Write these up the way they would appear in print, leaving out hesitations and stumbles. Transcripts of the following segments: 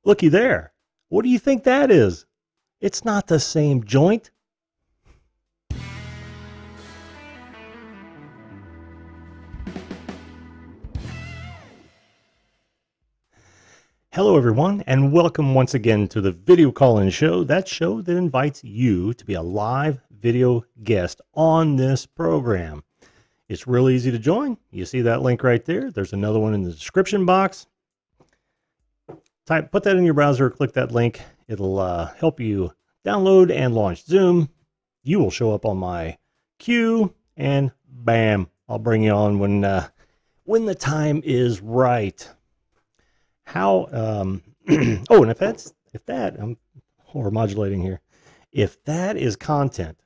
Looky there. What do you think that is? It's not the same joint. Hello, everyone, and welcome once again to the video call-in show, that show that invites you to be a live video guest on this program. It's real easy to join. You see that link right there. There's another one in the description box. Put that in your browser, click that link. It'll help you download and launch Zoom. You will show up on my queue, and bam, I'll bring you on when the time is right. How oh, and if that I'm overmodulating here. If that is content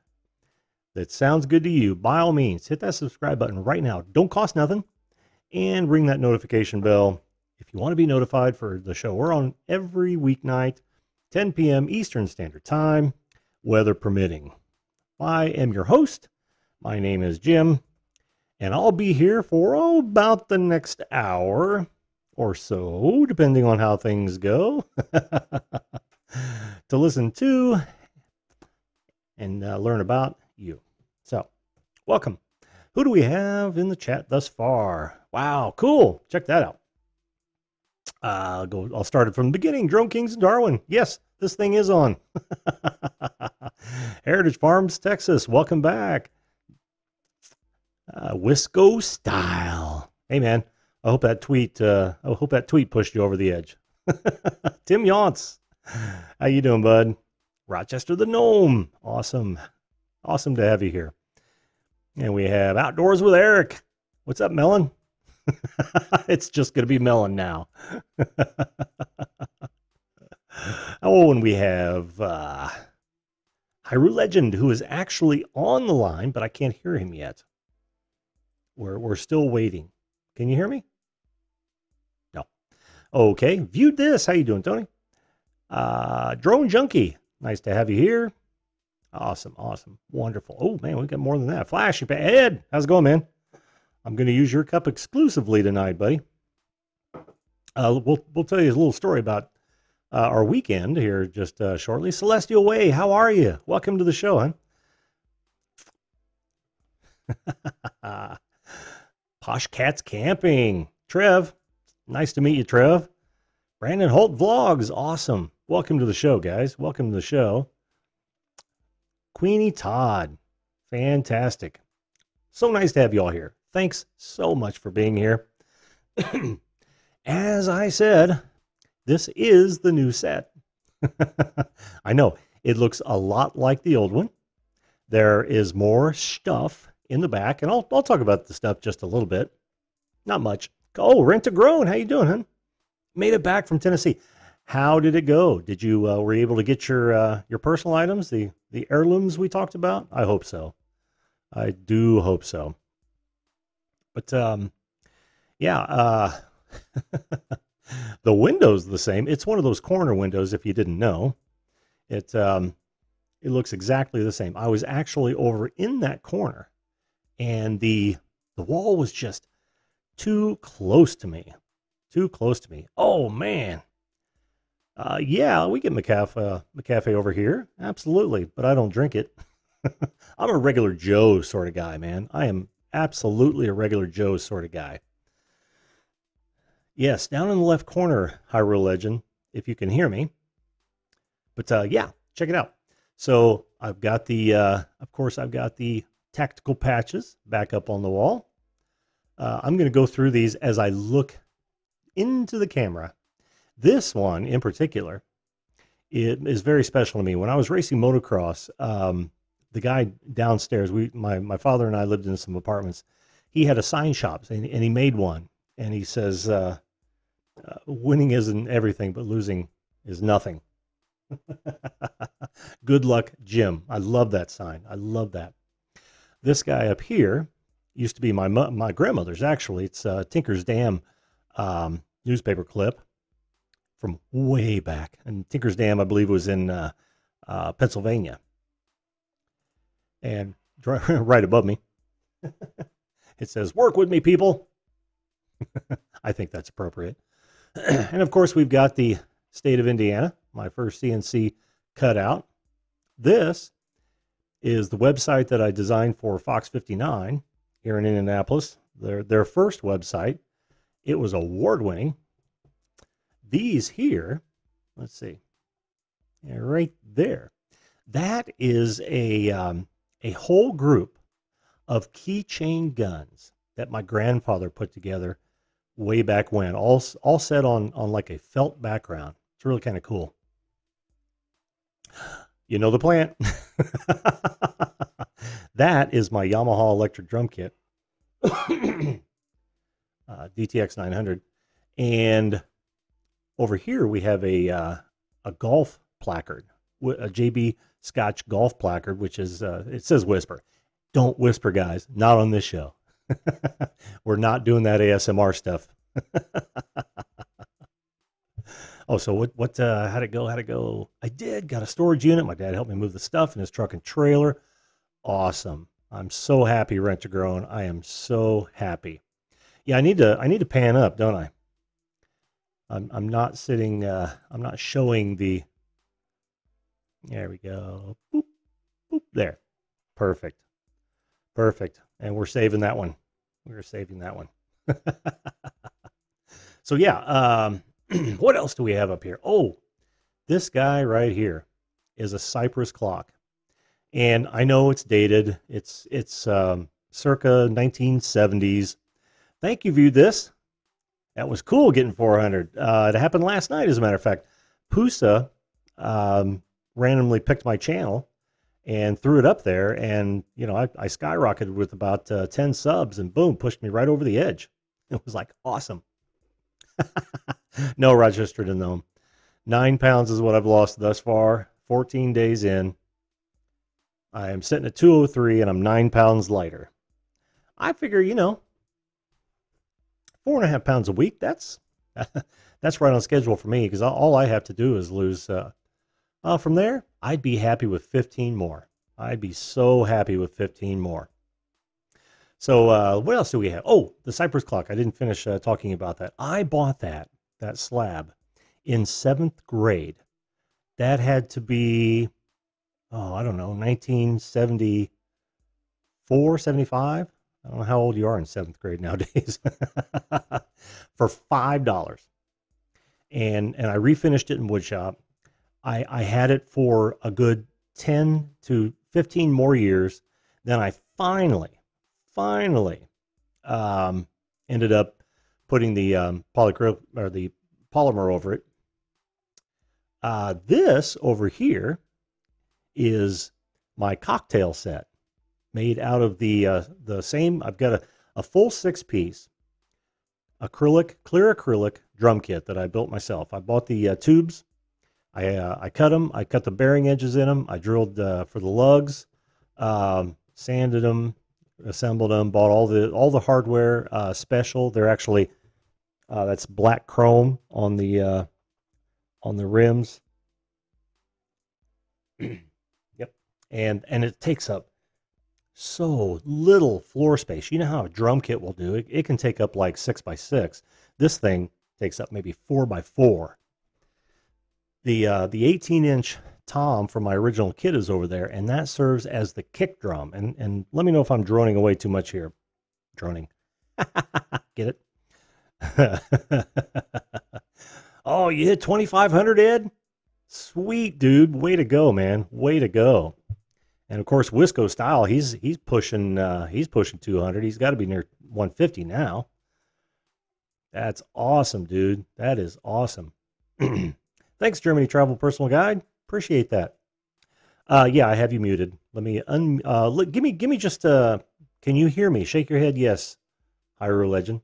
that sounds good to you, by all means, hit that subscribe button right now. Don't cost nothing, and ring that notification bell if you want to be notified for the show. We're on every weeknight, 10 p.m. Eastern Standard Time, weather permitting. I am your host. My name is Jim, and I'll be here for about the next hour or so, depending on how things go, to listen to and learn about you. So, welcome. Who do we have in the chat thus far? Wow, cool. Check that out. I'll start it from the beginning. Drone Kings in Darwin. Yes, this thing is on. Heritage Farms, Texas. Welcome back. Wisco Style. Hey, man. I hope that tweet pushed you over the edge. Tim Yance, how you doing, bud? Rochester the Gnome, awesome to have you here. And we have Outdoors with Eric. What's up, Melon? It's just gonna be Melon now. Oh, and we have Hyrule Legend, who is actually on the line, but I can't hear him yet. We're still waiting. Can you hear me? No. Okay. Viewed this. How you doing, Tony? Drone Junkie. Nice to have you here. Awesome. Wonderful. Oh, man, we got more than that. Flash. Ed, how's it going, man? I'm going to use your cup exclusively tonight, buddy. We'll tell you a little story about our weekend here just shortly. Celestial Way, how are you? Welcome to the show, huh? Posh Cats Camping. Trev, nice to meet you, Trev. Brandon Holt Vlogs, awesome. Welcome to the show, guys. Welcome to the show. Queenie Todd, fantastic. So nice to have you all here. Thanks so much for being here. As I said, this is the new set. I know, it looks a lot like the old one. There is more stuff in the back, and I'll talk about the stuff just a little bit. Not much. Oh, Rent a Grown, how you doing, hon? Made it back from Tennessee. How did it go? Did you were you able to get your personal items, the heirlooms we talked about? I hope so. I do hope so. But yeah, the window's the same. It's one of those corner windows. If you didn't know, it looks exactly the same. I was actually over in that corner, and the wall was just too close to me. Oh, man. Yeah, we get McCafe over here. Absolutely. But I don't drink it. I'm a regular Joe sort of guy, man. I am absolutely a regular Joe sort of guy. Yes, down in the left corner, Hyrule Legend, if you can hear me. But yeah, check it out. So I've got of course, I've got the tactical patches back up on the wall. I'm going to go through these as I look into the camera. This one in particular, it is very special to me. When I was racing motocross, the guy downstairs, my father and I lived in some apartments. He had a sign shop, and he made one. And he says, winning isn't everything, but losing is nothing. Good luck, Jim. I love that sign. I love that. This guy up here used to be my grandmother's, actually. It's Tinker's Dam newspaper clip from way back. And Tinker's Dam, I believe, was in Pennsylvania. And right above me, it says, "Work with me, people." I think that's appropriate. And of course, we've got the state of Indiana, my first CNC cutout. This is the website that I designed for Fox 59 here in Indianapolis. Their first website. It was award-winning. These here, let's see, yeah, right there. That is a whole group of keychain guns that my grandfather put together way back when, all set on like a felt background. It's really kind of cool. You know the plant. That is my Yamaha electric drum kit, DTX 900, and over here we have a golf placard, a JB Scotch golf placard, which is it says whisper. Don't whisper, guys. Not on this show. We're not doing that ASMR stuff. Oh, so what? How'd it go? How'd it go? I did. Got a storage unit. My dad helped me move the stuff in his truck and trailer. Awesome. I'm so happy, Rent a Grown. I am so happy. Yeah, I need to pan up, don't I? I'm not sitting. I'm not showing the. There we go. Boop, boop. There. Perfect. Perfect. And we're saving that one. We're saving that one. So yeah. What else do we have up here? Oh, this guy right here is a Cypress clock. And I know it's dated. It's circa 1970s. Thank you, viewed this. That was cool getting 400. It happened last night, as a matter of fact. Pusa randomly picked my channel and threw it up there. And, you know, I skyrocketed with about 10 subs and boom, pushed me right over the edge. It was like awesome. No, Rochester to Nome. 9 pounds is what I've lost thus far. 14 days in. I am sitting at 203 and I'm 9 pounds lighter. I figure, you know, 4.5 pounds a week, that's right on schedule for me, because all I have to do is lose. From there, I'd be happy with 15 more. I'd be so happy with 15 more. So what else do we have? Oh, the Cypress clock. I didn't finish talking about that. I bought that slab in 7th grade. That had to be, oh, I don't know, 1974, 75. I don't know how old you are in 7th grade nowadays. For $5. And I refinished it in woodshop. I had it for a good 10 to 15 more years. Then I finally ended up putting the the polymer over it. This over here is my cocktail set, made out of the same. I've got a full 6-piece clear acrylic drum kit that I built myself. I bought the tubes. I cut them. I cut the bearing edges in them. I drilled for the lugs, sanded them, assembled them. Bought all the hardware special. They're actually that's black chrome on the rims. Yep, and it takes up so little floor space. You know how a drum kit will do. It can take up like 6x6. This thing takes up maybe 4x4. The 18-inch tom from my original kit is over there, and that serves as the kick drum. And let me know if I'm droning away too much here. Droning. Get it? Oh, you hit 2,500, Ed? Sweet, dude. Way to go, man. Way to go. And of course, Wisco Style, he's pushing 200. He's got to be near 150 now. That's awesome, dude. That is awesome. Thanks, Germany Travel Personal Guide. Appreciate that. Yeah, I have you muted. Let me give me just can you hear me? Shake your head yes, Hyrule Legend.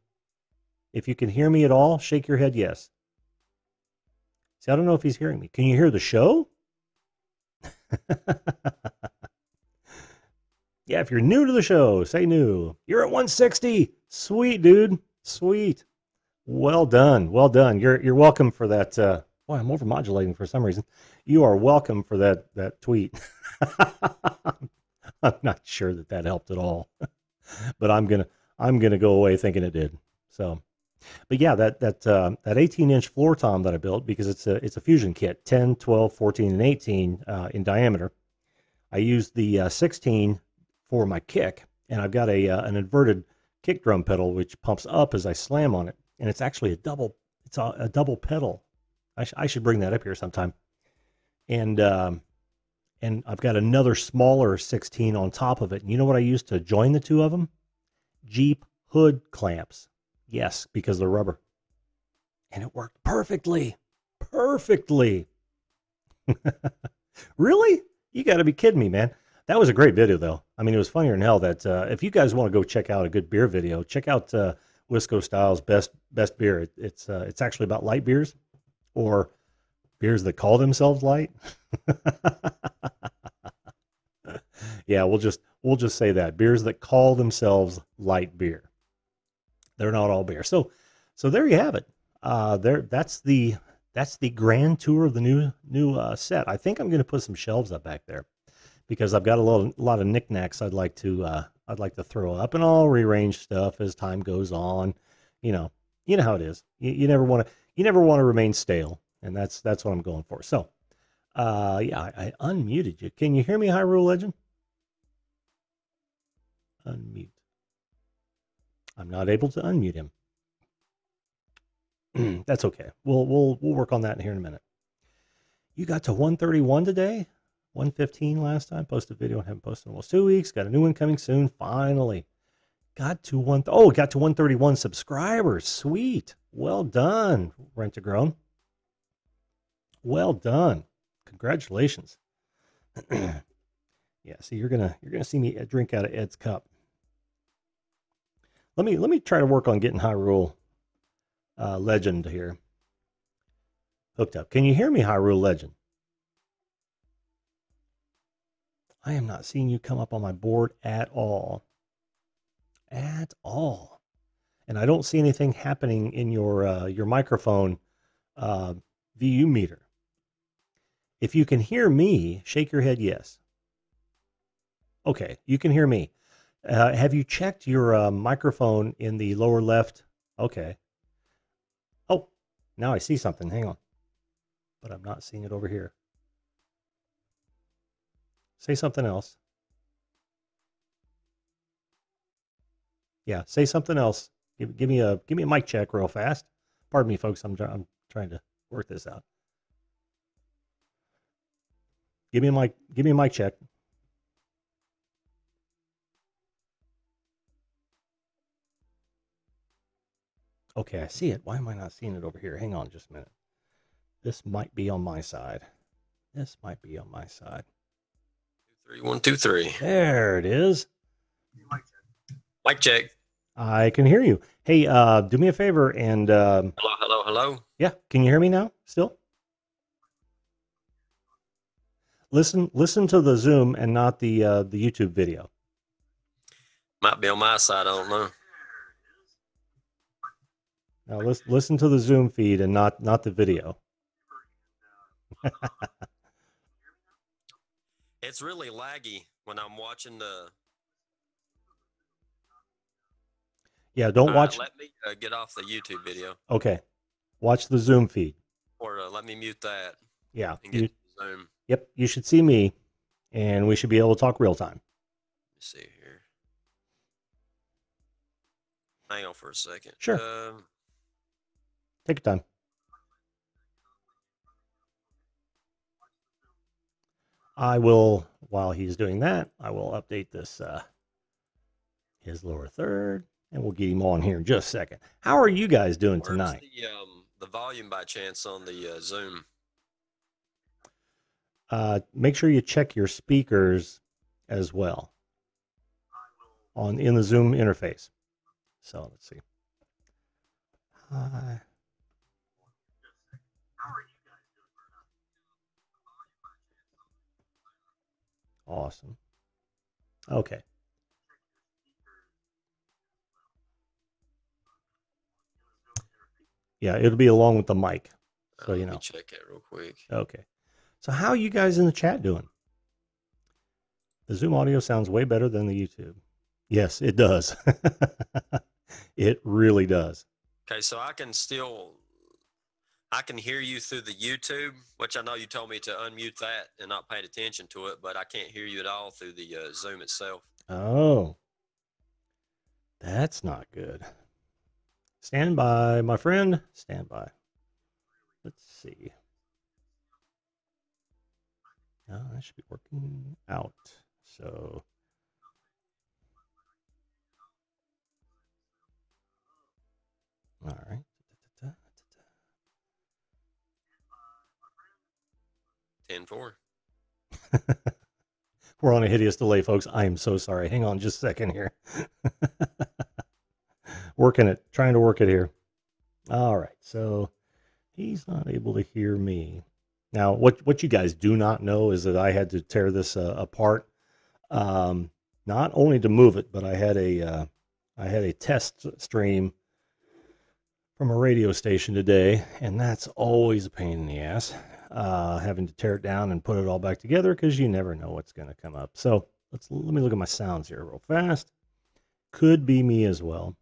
If you can hear me at all, shake your head yes. See, I don't know if he's hearing me. Can you hear the show? Yeah, if you're new to the show, say new. You're at 160. Sweet, dude. Sweet. Well done. Well done. You're welcome for that. Boy, I'm overmodulating for some reason. You are welcome for that tweet. I'm not sure that helped at all, but I'm gonna go away thinking it did. So But yeah, that 18-inch floor tom that I built, because it's a fusion kit, 10, 12, 14, and 18 in diameter. I used the 16 for my kick, and I've got an inverted kick drum pedal which pumps up as I slam on it, and it's actually a double. It's a double pedal. I should bring that up here sometime. And and I've got another smaller 16 on top of it. And you know what I used to join the two of them? Jeep hood clamps. Yes, because they're rubber. And it worked perfectly. Perfectly. Really? You got to be kidding me, man. That was a great video, though. I mean, it was funnier than hell. That if you guys want to go check out a good beer video, check out Wisco Style's best beer. It's actually about light beers, or beers that call themselves light. Yeah, we'll just say that, beers that call themselves light beer. They're not all beer. So there you have it. That's the grand tour of the new set. I think I'm going to put some shelves up back there, because I've got a lot of knickknacks I'd like to throw up, and I'll rearrange stuff as time goes on. You know how it is. You never want to remain stale, and that's what I'm going for. So, yeah, I unmuted you. Can you hear me, Hyrule Legend? Unmute. I'm not able to unmute him. That's okay. We'll work on that here in a minute. You got to 131 today. 115 last time. Posted a video and haven't posted in almost 2 weeks. Got a new one coming soon. Finally. Got to 131 subscribers. Sweet. Well done, Rent-A-Grown. Well done. Congratulations. Yeah, see, you're gonna see me drink out of Ed's cup. Let me try to work on getting Hyrule Legend here hooked up. Can you hear me, Hyrule Legend? I am not seeing you come up on my board at all. At all. And I don't see anything happening in your microphone VU meter. If you can hear me, shake your head yes. Okay, you can hear me. Have you checked your microphone in the lower left? Okay. Oh, now I see something. Hang on. But I'm not seeing it over here. Say something else. Yeah, say something else. Give me a mic check real fast. Pardon me, folks. I'm trying to work this out. Give me a mic check. Okay, I see it. Why am I not seeing it over here? Hang on just a minute. This might be on my side. This might be on my side. 2 3 1 2 3. There it is. Mic check. I can hear you. Hey, do me a favor and Hello. yeah, can you hear me now? Still? Listen to the Zoom and not the YouTube video. Might be on my side. I don't know. Now listen to the Zoom feed and not the video. It's really laggy when I'm watching the. Yeah, don't watch. Let me get off the YouTube video. Okay, watch the Zoom feed. Or let me mute that. Yeah. And get Zoom. Yep, you should see me, and we should be able to talk real time. Let's see here. Hang on for a second. Sure. Take your time. I will, while he's doing that, I will update this, his lower third, and we'll get him on here in just a second. How are you guys doing tonight? The volume by chance on the Zoom? Make sure you check your speakers as well in the Zoom interface. So let's see. Hi. Awesome. Okay. Yeah, it'll be along with the mic. So, Let me check it real quick. Okay. So how are you guys in the chat doing? The Zoom audio sounds way better than the YouTube. Yes, it does. It really does. Okay, so I can hear you through the YouTube, which I know you told me to unmute that and not pay attention to it, but I can't hear you at all through the Zoom itself. Oh, that's not good. Stand by, my friend. Stand by. Let's see. That should be working out. So, all right. 10-4. We're on a hideous delay, folks. I am so sorry. Hang on just a second here. Working it, trying to work it here. All right, so he's not able to hear me. Now, what you guys do not know is that I had to tear this apart, not only to move it, but I had a test stream from a radio station today, and that's always a pain in the ass, having to tear it down and put it all back together because you never know what's going to come up. So let me look at my sounds here real fast. Could be me as well.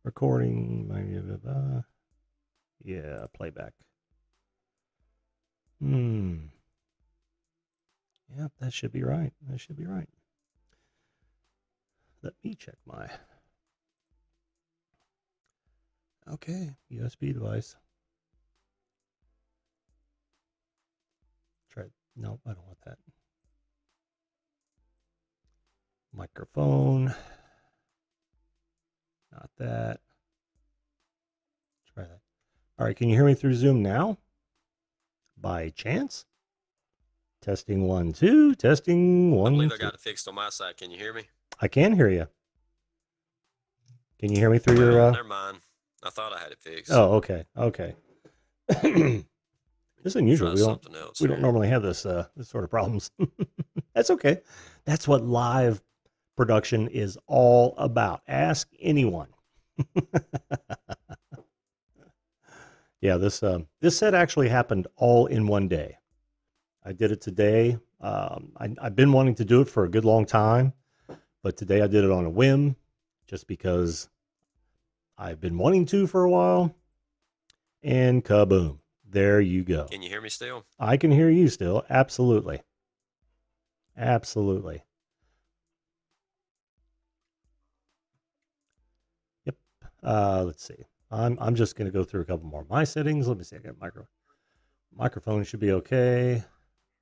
Recording, yeah, playback. Yeah, that should be right. That should be right. Let me check my. Okay, USB device. Try. Nope, I don't want that. Microphone. Not that. Try that. All right, can you hear me through Zoom now? By chance? Testing 1, 2. Testing 1, I believe 2. I got it fixed on my side. Can you hear me? I can hear you. Can you hear me through your? Never mind. I thought I had it fixed. Oh, okay, okay. This is unusual. We don't normally have this sort of problems. That's okay. That's what live production is all about. Ask anyone. Yeah, this set actually happened all in one day. I did it today. I've been wanting to do it for a good long time, but today I did it on a whim, just because I've been wanting to for a while. And kaboom. There you go. Can you hear me still? I can hear you still. Absolutely. Absolutely. Yep. Let's see. I'm just going to go through a couple more of my settings. Let me see. I got microphone should be okay.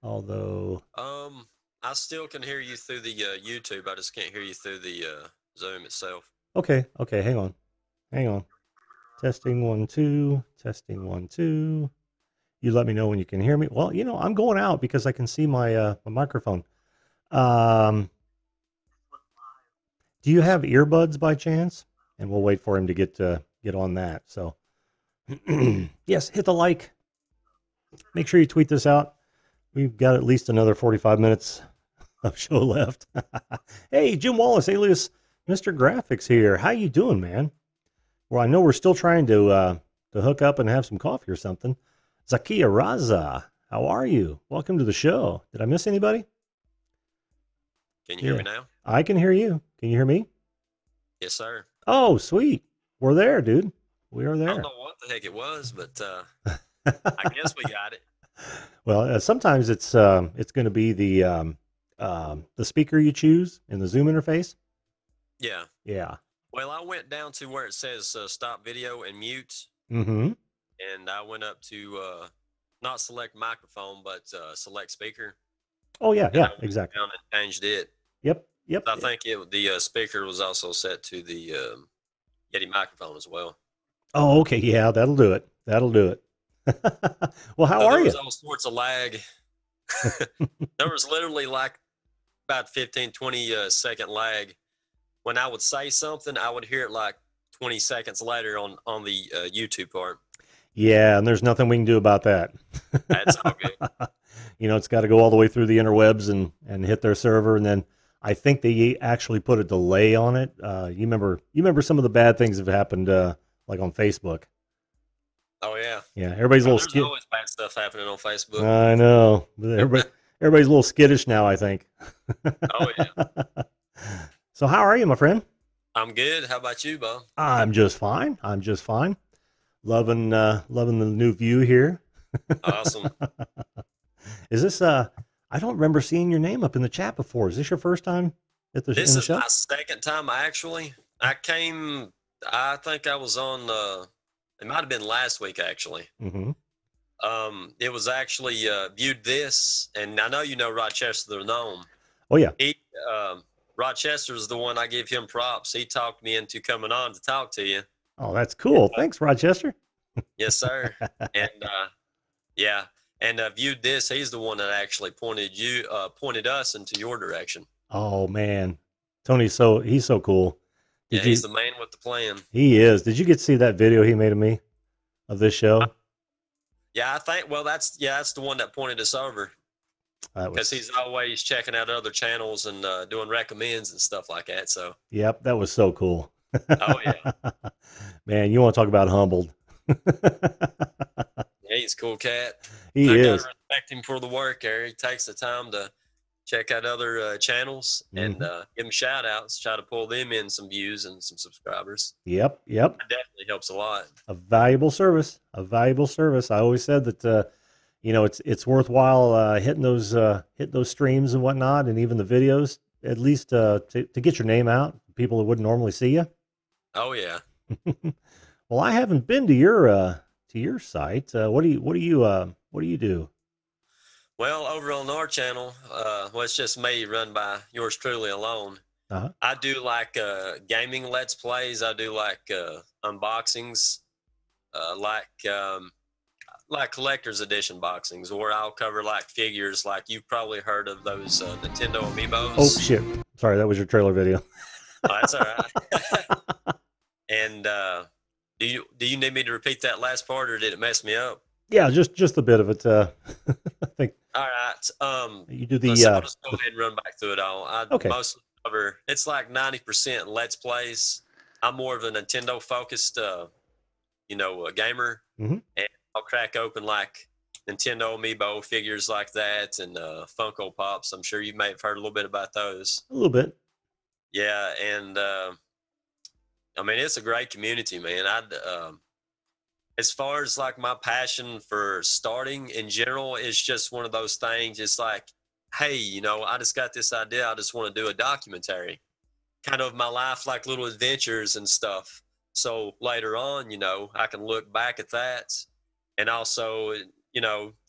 Although I still can hear you through the YouTube. I just can't hear you through the Zoom itself. Okay. Hang on. Testing 1, 2. Testing 1, 2. You let me know when you can hear me. Well, I'm going out because I can see my my microphone. Do you have earbuds by chance? And we'll wait for him to get on that. So, yes, hit the like. Make sure you tweet this out. We've got at least another 45 minutes of show left. Hey, Jim Wallace, alias Mr. Graphics here. How you doing, man? Well, I know we're still trying to hook up and have some coffee or something. Zakia Raza, how are you? Welcome to the show. Did I miss anybody? Can you hear me now? I can hear you. Can you hear me? Yes, sir. Oh, sweet. We're there, dude. We are there. I don't know what the heck it was, but I guess we got it. Well, sometimes it's going to be the speaker you choose in the Zoom interface. Yeah. Yeah. Well, I went down to where it says stop video and mute. Mm-hmm. And I went up to not select microphone, but select speaker. Oh, yeah, exactly. Down and changed it. Yep. I think the speaker was also set to the Yeti microphone as well. Oh, okay. Yeah, that'll do it. Well, how are you? There was all sorts of lag. There was literally like about 15, 20 second lag. When I would say something, I would hear it like 20 seconds later on the YouTube part. Yeah, and there's nothing we can do about that. That's all good. It's got to go all the way through the interwebs and hit their server, and then I think they actually put a delay on it. You remember some of the bad things that have happened, like on Facebook. Oh yeah. Yeah, everybody's a little. There's always bad stuff happening on Facebook. I know. Everybody's a little skittish now, I think. Oh yeah. So how are you, my friend? I'm good. How about you, Bob? I'm just fine. I'm just fine. Loving the new view here. Awesome. Is this I don't remember seeing your name up in the chat before. Is this your first time at the in This the is show? my second time actually. I came. I think I was on. It might have been last week actually. Mm-hmm. It was actually viewed this, and I know you know Rochester the Gnome. Oh yeah. He, Rochester's the one I give him props. He talked me into coming on to talk to you. Oh, that's cool. Thanks, Rochester. Yes, sir. And yeah, and viewed this. He's the one that actually pointed us into your direction. Oh man. He's so cool. Yeah, Did he's you the man with the plan. He is. Did you get to see that video he made of me of this show? Yeah, I think. Well, that's the one that pointed us over That because was he's always checking out other channels and doing recommends and stuff like that. So, Yep, that was so cool. oh yeah, Man, you want to talk about humbled. yeah, he's a cool cat. He I gotta is. respect him for the work there. He takes the time to check out other channels and Mhm. give them shout outs, try to pull them in some views and some subscribers. Yep, yep. That definitely helps a lot. A valuable service. A valuable service. I always said that it's worthwhile hitting those streams and whatnot, and even the videos, at least to get your name out, people that wouldn't normally see you. Oh yeah. Well, I haven't been to your site. What do you do? Well, over on our channel, well, it's just me run by yours truly alone. Uh-huh. I do like gaming let's plays. I do like unboxings, uh, like um, like collector's edition boxings, or I'll cover like figures. Like you've probably heard of those Nintendo Oh Amiibos. shit! Sorry, that was your trailer video. Oh, that's all right. And do you need me to repeat that last part, or did it mess me up? Yeah, just a bit of it. I think All right. you do Let's. I'll just go ahead and run back through it all. I okay. mostly cover. It's like 90% Let's Plays. I'm more of a Nintendo focused, gamer, Mm-hmm. and I'll crack open like Nintendo Amiibo figures like that and Funko Pops. I'm sure you may have heard a little bit about those. A little bit. Yeah, and I mean it's a great community, man. As far as like my passion for starting in general, it's just one of those things. It's like, hey, I just got this idea. I just want to do a documentary, kind of my life, like little adventures and stuff. So later on, I can look back at that, and also,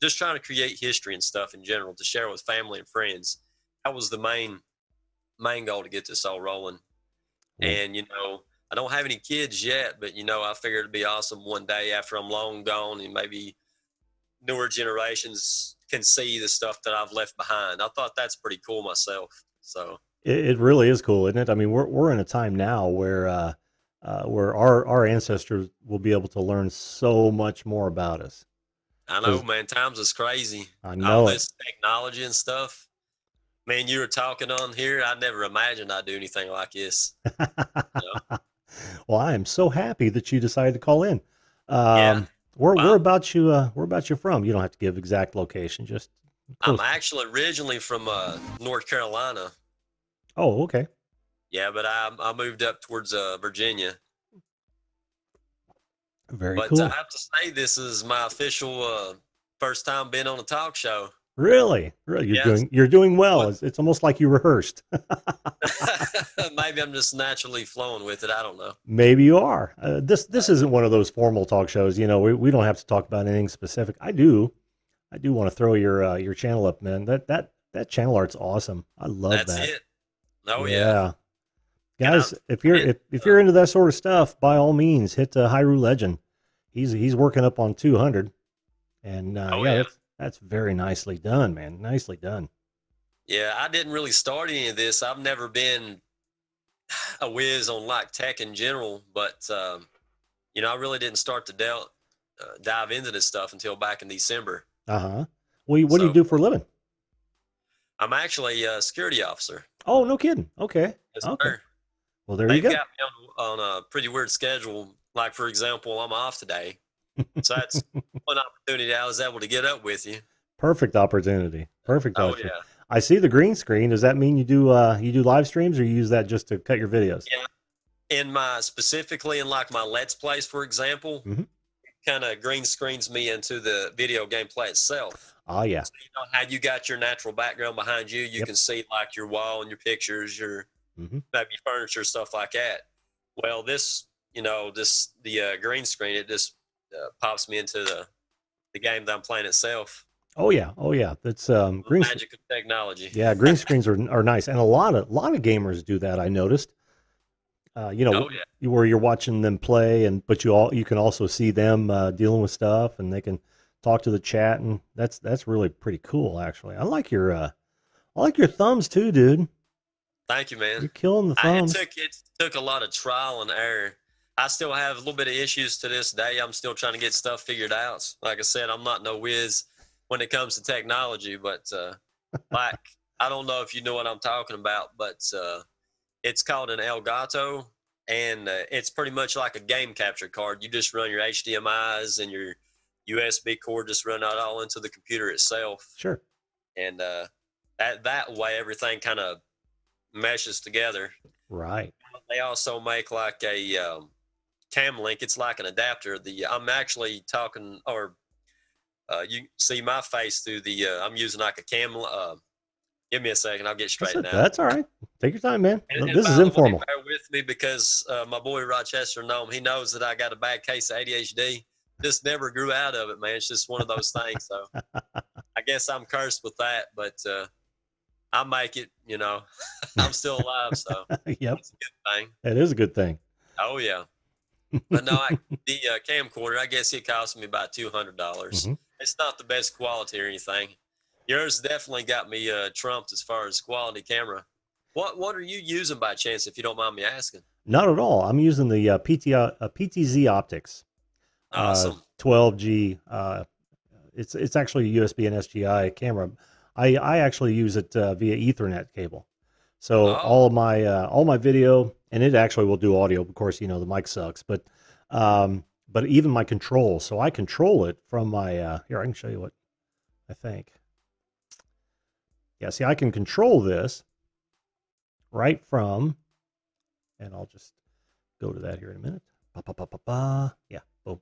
just trying to create history and stuff in general to share with family and friends. That was the main goal to get this all rolling. And I don't have any kids yet, but I figured it'd be awesome one day after I'm long gone and maybe newer generations can see the stuff that I've left behind. I thought that's pretty cool myself. So It really is cool, isn't it? I mean, we're in a time now where our ancestors will be able to learn so much more about us. I know, man, times is crazy. I All know it. this technology and stuff. Man, you were talking on here. I never imagined I'd do anything like this. Well, I am so happy that you decided to call in. Yeah. Where Wow. about you from? You don't have to give exact location, just I'm close. actually originally from North Carolina. Oh, okay. Yeah, but I moved up towards Virginia. Very But I cool. have to say, this is my official first time being on a talk show. Really? Really, Yes. you're doing well. What? It's almost like you rehearsed. Maybe I'm just naturally flowing with it. I don't know. Maybe you are. This isn't one of those formal talk shows. We don't have to talk about anything specific. I do want to throw your channel up, man. That channel art's awesome. I love That's that. it. Oh yeah. Guys, if you're into that sort of stuff, by all means, hit Hyrule Legend. He's working up on 200, and Oh yeah, yeah. that's very nicely done, man. Nicely done. Yeah, I didn't really start any of this. I've never been a whiz on like tech in general, but I really didn't start to dive into this stuff until back in December. Uh-huh. Well, what do you So do for a living? I'm actually a security officer. Oh, no kidding. Okay. Yes, Okay. sir. Well, there you They've go. got me on a pretty weird schedule. Like for example, I'm off today, so that's one opportunity I was able to get up with you. Perfect opportunity. Perfect Oh opportunity. yeah, I see the green screen. Does that mean you do live streams, or you use that just to cut your videos? yeah. specifically in like my Let's Plays, for example, Hmm. kind of green screens me into the video game play itself. Oh yeah. So you know how you got your natural background behind you, you Yep. can see like your wall and your pictures, your Hmm. maybe furniture, stuff like that. Well, this, the green screen, it just pops me into the game that I'm playing itself. Oh yeah. Oh yeah. That's The magic of technology. Yeah, green screens are nice, and a lot of gamers do that. I noticed. Oh yeah. Where you're watching them play, but you can also see them dealing with stuff, and they can talk to the chat, and that's really pretty cool. Actually, I like your thumbs too, dude. Thank you, man. You're killing the thumbs. It took a lot of trial and error. I still have a little bit of issues to this day. I'm still trying to get stuff figured out. Like I said, I'm not no whiz when it comes to technology, but like I don't know if you know what I'm talking about, but it's called an Elgato, and it's pretty much like a game capture card. You just run your HDMI's and your USB cord, just run that all into the computer itself, Sure. and that way everything kind of meshes together. Right. They also make like a cam link. It's like an adapter. I'm actually talking, or you see my face through the. I'm using like a cam. Give me a second. I'll get straightened out. That's all right. Take your time, man. And This is by the way, informal. bear with me because my boy Rochester he knows that I got a bad case of ADHD. Just never grew out of it, man. It's just one of those things. So I guess I'm cursed with that, but I make it. I'm still alive, so Yep. it's a good thing. That is a good thing. Oh yeah. But no, the camcorder, I guess it cost me about $200. Hmm. It's not the best quality or anything. Yours definitely got me trumped as far as quality camera. What are you using by chance, if you don't mind me asking? Not at all. I'm using the PTZ optics. Awesome. 12G. It's actually a USB and SGI camera. I actually use it via Ethernet cable. So Oh, all my video, and it actually will do audio. Of course, the mic sucks, but even my control. So I control it from my here. I can show you what I think. Yeah, see, I can control this right from, and I'll just go to that here in a minute. Ba, ba, ba, ba, ba. Yeah, boom.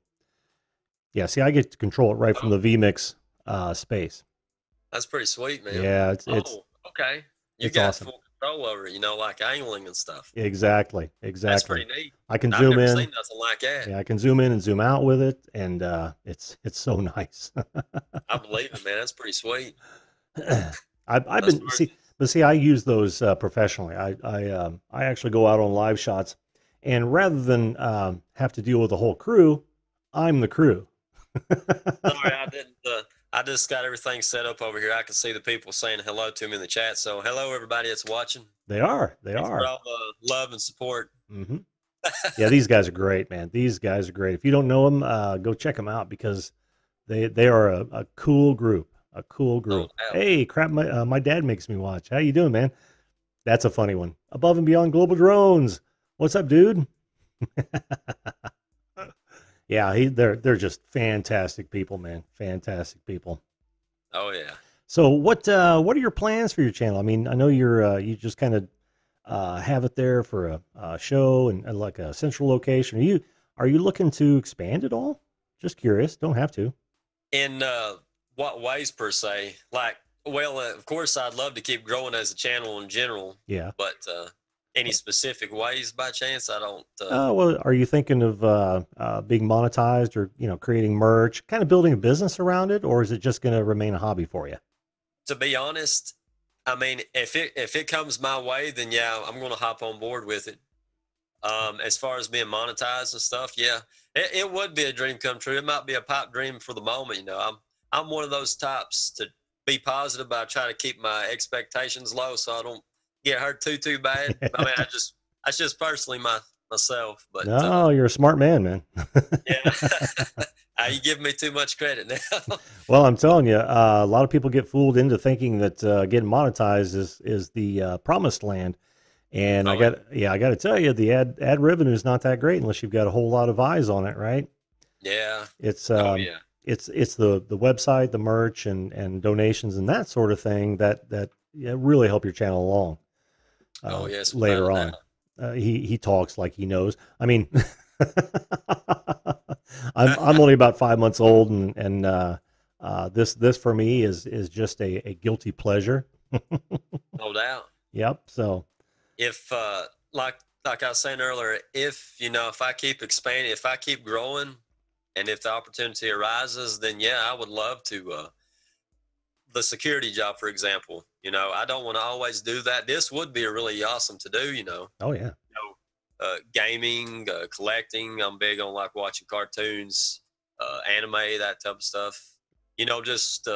Yeah, see, I get to control it right from the vMix space. that's pretty sweet, man. Yeah, it's Okay. You it's got awesome. full control over it, like angling and stuff. Exactly, That's exactly. pretty neat. I can I've zoom never in. seen nothing like that. Yeah, I can zoom in and zoom out with it, and it's so nice. I believe it, man. That's pretty sweet. I've That's been see, I use those professionally. I actually go out on live shots, and rather than have to deal with the whole crew, I'm the crew. Sorry, I didn't. I just got everything set up over here. I can see the people saying hello to me in the chat. So, hello, everybody that's watching. They are. Thanks for all the love and support. Hmm. Yeah, these guys are great, man. These guys are great. If you don't know them, go check them out because they are a cool group. A cool group. Oh, Hey, crap! My dad makes me watch. How you doing, man? That's a funny one. Above and beyond global drones. What's up, dude? Yeah, they're just fantastic people, man. Fantastic people. oh yeah. So what are your plans for your channel? I mean, I know you just kind of have it there for a show and like a central location. Are you looking to expand at all? Just curious. Don't have to. In what ways per se? Like, well, of course, I'd love to keep growing as a channel in general. Yeah. But any specific ways by chance? I don't. Well, are you thinking of being monetized or creating merch, kind of building a business around it, or is it just going to remain a hobby for you? To be honest, I mean, if it comes my way, then yeah, I'm going to hop on board with it. As far as being monetized and stuff, yeah, it would be a dream come true. It might be a pipe dream for the moment. I'm one of those types to be positive, but I try to keep my expectations low so I don't get hurt too bad. I mean, that's just personally myself. But No, you're a smart man, man. yeah, you give me too much credit now. Well, I'm telling you, a lot of people get fooled into thinking that getting monetized is the promised land. And Oh, I got to tell you, the ad revenue is not that great unless you've got a whole lot of eyes on it, right? yeah. It's Oh yeah. it's the website, the merch, and donations and that sort of thing that really help your channel along Oh yes. later without a on. doubt. He talks like he knows. I mean, I'm only about 5 months old, and this for me is just a guilty pleasure. No doubt. Yep. So If like I was saying earlier, if I keep expanding, if I keep growing, and if the opportunity arises, then yeah, I would love to. The security job, for example, I don't want to always do that. This would be a really awesome to do. oh yeah. Gaming, collecting. I'm big on like watching cartoons, anime, that type of stuff. Just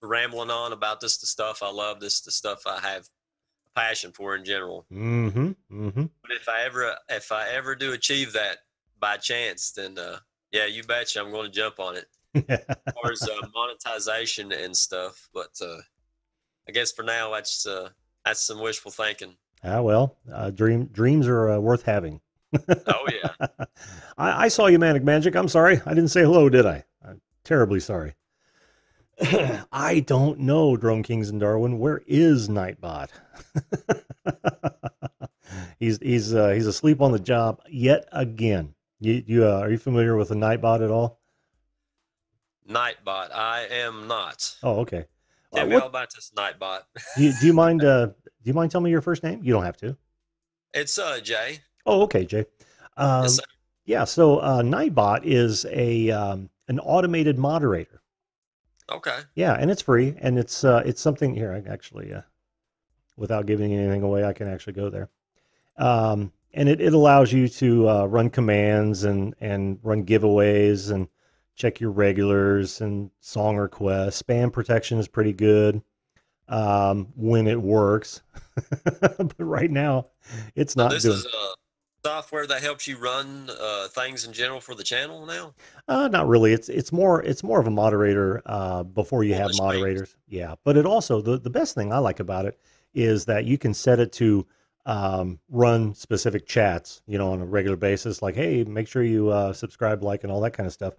rambling on about this the stuff I love, this the stuff I have a passion for in general. Mm-hmm. Mm-hmm. But if I ever do achieve that by chance, then yeah, you betcha I'm going to jump on it. As far as monetization and stuff, but I guess for now that's some wishful thinking. Ah, well, dreams are worth having. Oh yeah. I saw you, Manic Magic. I'm sorry. I didn't say hello, did I? I'm terribly sorry. I don't know, Drone Kings and Darwin. Where is Nightbot? He's asleep on the job yet again. You are you familiar with a Nightbot at all? Nightbot. I am not. Oh, okay. Tell me all about this Nightbot. Do you mind? Do you mind telling me your first name? You don't have to. It's Jay. Oh, okay, Jay. Yes, sir. Yeah. So Nightbot is an automated moderator. Okay. Yeah, and it's free, and it's something here. I actually, without giving anything away, I can actually go there. And it allows you to run commands and run giveaways and check your regulars and song requests. Spam protection is pretty good when it works, but right now it's So not this doing. is software that helps you run things in general for the channel now. Not really. It's more of a moderator before you On have the stream. moderators. Yeah, but it also the best thing I like about it is that you can set it to run specific chats, on a regular basis. Like, hey, make sure you subscribe, like, and all that kind of stuff.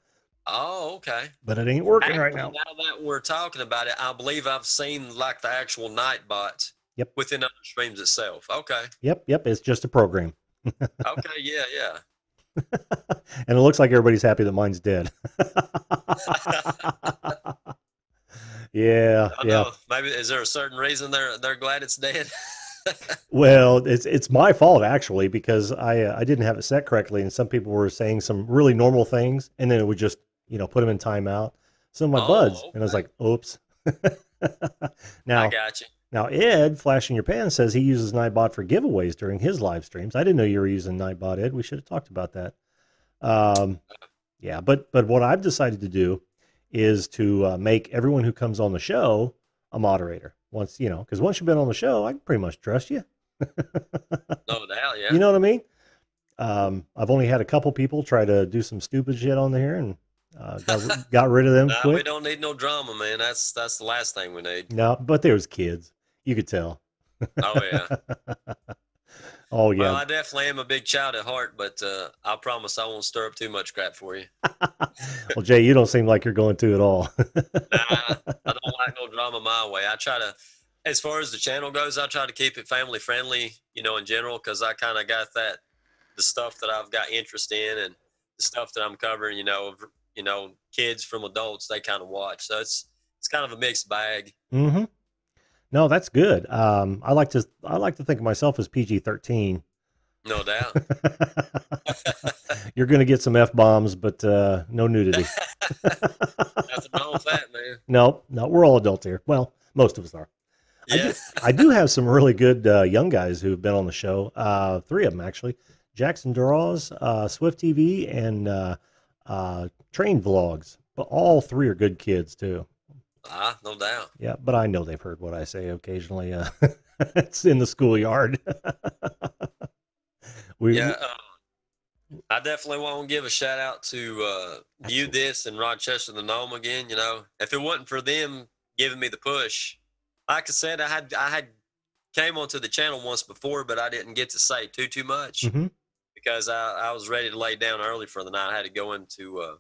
Oh, okay. But it ain't working right Actually, now. now that we're talking about it, I believe I've seen like the actual Nightbot Yep. within other streams itself. Okay. Yep. It's just a program, Okay. Yeah. Yeah. and it looks like everybody's happy that mine's dead. Yeah, I yeah. know. Maybe is there a certain reason they're glad it's dead? Well, it's my fault actually because I didn't have it set correctly, and some people were saying some really normal things, and then it would just put them in timeout. Some of my buds, Oh, and I was okay. like, "Oops." I now, got you. now Ed, flashing your pan, says he uses Nightbot for giveaways during his live streams. I didn't know you were using Nightbot, Ed. We should have talked about that. Um, yeah, but what I've decided to do is to make everyone who comes on the show a moderator. Once because once you've been on the show, I can pretty much trust you. No doubt. Yeah. You know what I mean? I've only had a couple people try to do some stupid shit on there, and got rid of them Nah, we quick. don't need no drama, man. That's the last thing we need. No, but there was kids. You could tell. Oh yeah. Oh Well, yeah. I definitely am a big child at heart, but I promise I won't stir up too much crap for you. Well, Jay, you don't seem like you're going to at all. Nah, I don't like no drama my way. I try to, as far as the channel goes, I try to keep it family friendly, in general, because I kind of got the stuff that I've got interest in and the stuff that I'm covering, kids from adults, they kind of watch. So it's kind of a mixed bag. Mm-hmm. No, that's good. I like to think of myself as PG-13. No doubt. You're going to get some F-bombs, but no nudity. Nothing wrong with that, man. No, we're all adults here. Well, most of us are. Yeah. I do have some really good young guys who've been on the show. Three of them actually: Jackson Draws, Swift TV, and Train Vlogs. But all three are good kids too. No doubt. Yeah, but I know they've heard what I say occasionally. It's in the schoolyard. Yeah. I definitely want to give a shout out to View This and Rochester the Gnome again. If it wasn't for them giving me the push, like I said, I had came onto the channel once before, but I didn't get to say too much because I was ready to lay down early for the night. I had to go into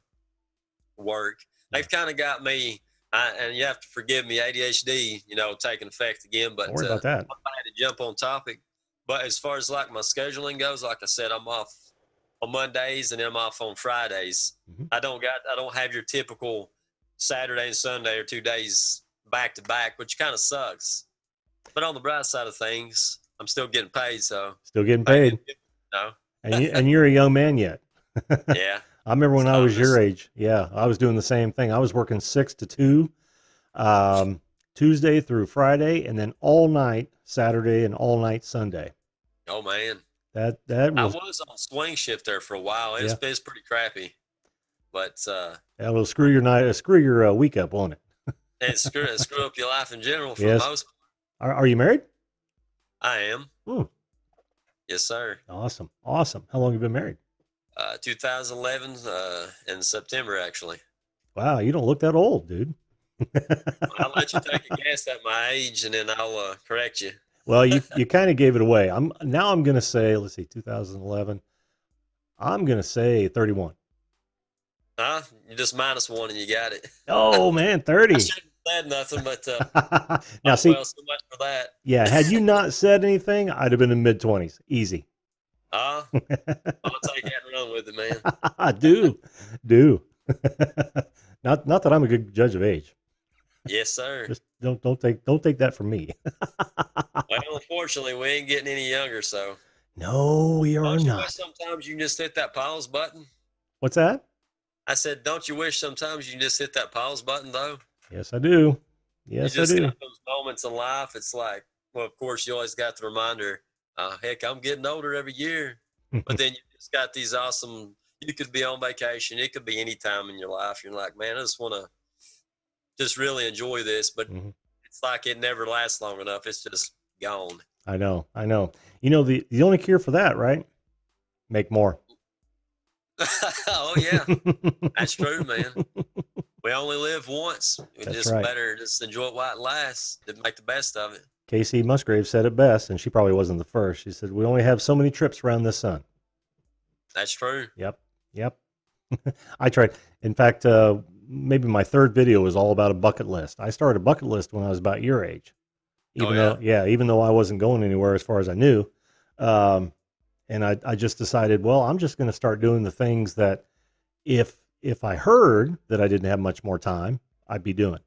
work. They've kind of got me, and you have to forgive me, ADHD, taking effect again. But Don't worry about that. I had to jump on topic. But as far as like my scheduling goes, like I said, I'm off on Mondays and then I'm off on Fridays. Mm-hmm. I don't have your typical Saturday and Sunday or 2 days back to back, which kind of sucks. But on the bright side of things, I'm still getting paid. So Still getting paid. No. And you're a young man yet. Yeah. I remember when So I was your age. Yeah, I was doing the same thing. I was working 6 to 2, Tuesday through Friday, and then all night Saturday and all night Sunday. Oh man, that I was was on swing shift there for a while. It's pretty crappy, but that will screw your night, screw your week up, won't it? it screw up your life in general for the most part. Are you married? I am. Ooh. Yes, sir. Awesome. How long have you been married? 2011 in September, actually. Wow, you don't look that old, dude. I'll let you take a guess at my age, and then I'll correct you. Well, you kind of gave it away. I'm going to say, let's see, 2011. I'm going to say 31. You just -1 and you got it. Oh man, 30. I shouldn't have said nothing, but now see, well, so much for that. Yeah, had you not said anything, I'd have been in mid-20s, easy. I'll take that and run with it, man. do. Not that I'm a good judge of age. Yes, sir. Just don't take that from me. Well, unfortunately, we ain't getting any younger, so. No, we are Don't you not. wish sometimes you can just hit that pause button? What's that? I said, don't you wish sometimes you can just hit that pause button, though? Yes, I do. Yes, you just I do. got those moments in life. It's like, well, of course, you always got the reminder, heck, I'm getting older every year. But then you just got these awesome, you could be on vacation. It could be any time in your life. You're like, man, I just want to just really enjoy this. But it's like it never lasts long enough. It's just gone. I know. You know, the only cure for that, right? Make more. Oh, yeah. That's true, man. We only live once. That's right. Better just enjoy it while it lasts and make the best of it. Casey Musgrave said it best, and she probably wasn't the first. She said, we only have so many trips around the sun. That's true. Yep. I tried. In fact, maybe my third video was all about a bucket list. I started a bucket list when I was about your age. Even though I wasn't going anywhere as far as I knew. And I just decided, well, I'm just going to start doing the things that if I heard that I didn't have much more time, I'd be doing.